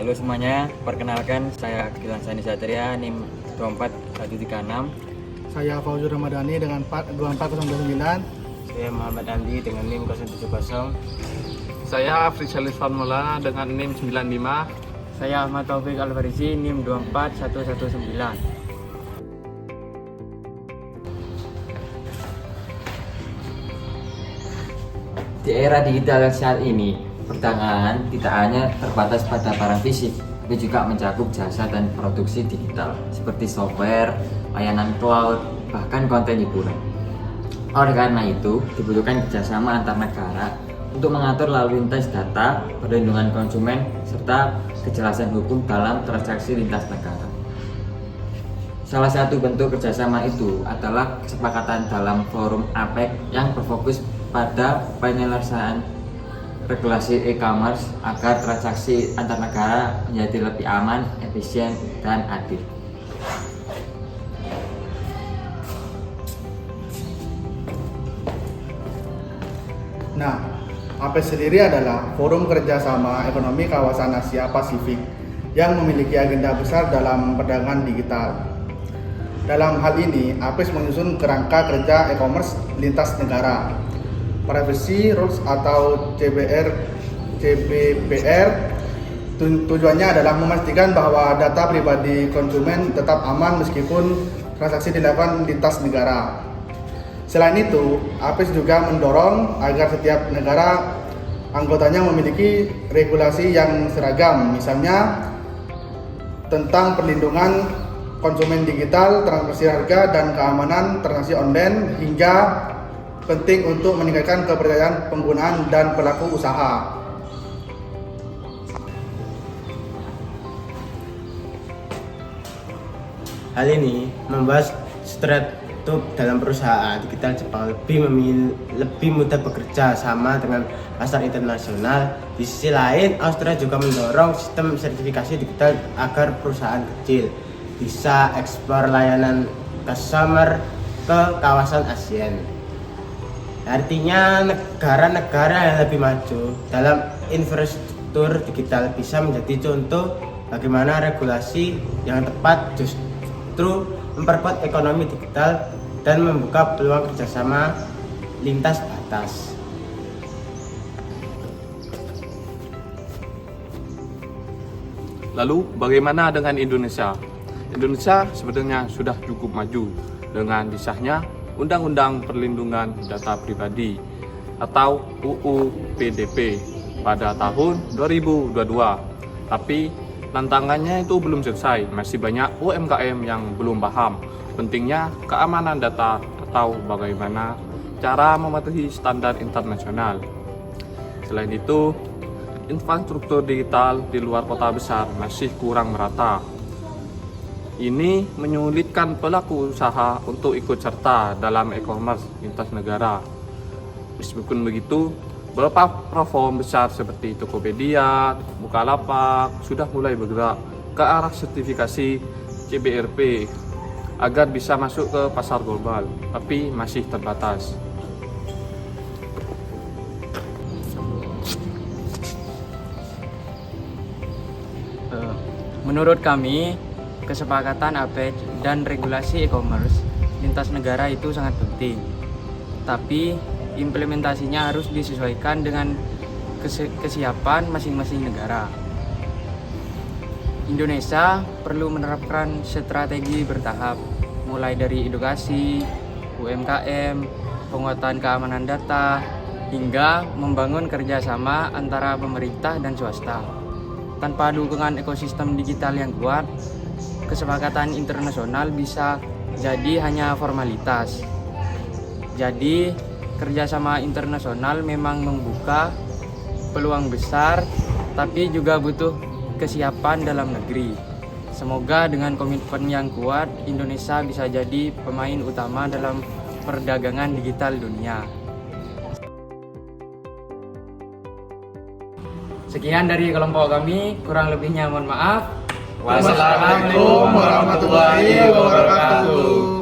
Halo semuanya, perkenalkan saya Gilang Sani Satria, NIM 24136. Saya Fauzur Ramadhani dengan 24029. Saya Muhammad Andi dengan NIM 070. Saya Afrizal Maulana dengan NIM 95. Saya Ahmad Taufik Alfarisi, NIM 24119. Di era digital saat ini, perdagangan tidak hanya terbatas pada barang fisik, tapi juga mencakup jasa dan produksi digital seperti software, layanan cloud, bahkan konten hiburan. Oleh karena itu, dibutuhkan kerjasama antar negara untuk mengatur lalu lintas data, perlindungan konsumen, serta kejelasan hukum dalam transaksi lintas negara. Salah satu bentuk kerjasama itu adalah kesepakatan dalam forum APEC yang berfokus pada penyelesaian regulasi e-commerce agar transaksi antar negara menjadi lebih aman, efisien, dan adil. Nah, APEC sendiri adalah forum kerjasama ekonomi kawasan Asia Pasifik yang memiliki agenda besar dalam perdagangan digital. Dalam hal ini, APEC menyusun kerangka kerja e-commerce lintas negara, Privacy Rules atau CBPR. Tujuannya adalah memastikan bahwa data pribadi konsumen tetap aman meskipun transaksi dilakukan lintas negara. Selain itu, APEC juga mendorong agar setiap negara anggotanya memiliki regulasi yang seragam, misalnya tentang perlindungan konsumen digital, transparansi harga, dan keamanan transaksi online, hingga penting untuk meningkatkan kepercayaan penggunaan dan pelaku usaha. Hal ini membuat startup dalam perusahaan digital Jepang lebih mudah bekerja sama dengan pasar internasional. Di sisi lain, Australia juga mendorong sistem sertifikasi digital agar perusahaan kecil bisa ekspor layanan customer ke kawasan ASEAN. Artinya negara-negara yang lebih maju dalam infrastruktur digital bisa menjadi contoh bagaimana regulasi yang tepat justru memperkuat ekonomi digital dan membuka peluang kerjasama lintas batas. Lalu bagaimana dengan Indonesia? Indonesia sebenarnya sudah cukup maju dengan disahnya Undang-Undang Perlindungan Data Pribadi atau UU PDP pada tahun 2022. Tapi tantangannya itu belum selesai, masih banyak UMKM yang belum paham pentingnya keamanan data atau bagaimana cara mematuhi standar internasional. Selain itu, infrastruktur digital di luar kota besar masih kurang merata. Ini menyulitkan pelaku usaha untuk ikut serta dalam e-commerce lintas negara. Meskipun begitu, beberapa platform besar seperti Tokopedia, Bukalapak sudah mulai bergerak ke arah sertifikasi CBRP agar bisa masuk ke pasar global, tapi masih terbatas. Menurut kami, kesepakatan APEC dan regulasi e-commerce lintas negara itu sangat penting. Tapi implementasinya harus disesuaikan dengan kesiapan masing-masing negara. Indonesia perlu menerapkan strategi bertahap, mulai dari edukasi, UMKM, penguatan keamanan data, hingga membangun kerjasama antara pemerintah dan swasta. Tanpa dukungan ekosistem digital yang kuat, kesepakatan internasional bisa jadi hanya formalitas. Jadi, kerjasama internasional memang membuka peluang besar, tapi juga butuh kesiapan dalam negeri. Semoga dengan komitmen yang kuat, Indonesia bisa jadi pemain utama dalam perdagangan digital dunia. Sekian dari kelompok kami, kurang lebihnya mohon maaf. Wassalamualaikum warahmatullahi wabarakatuh.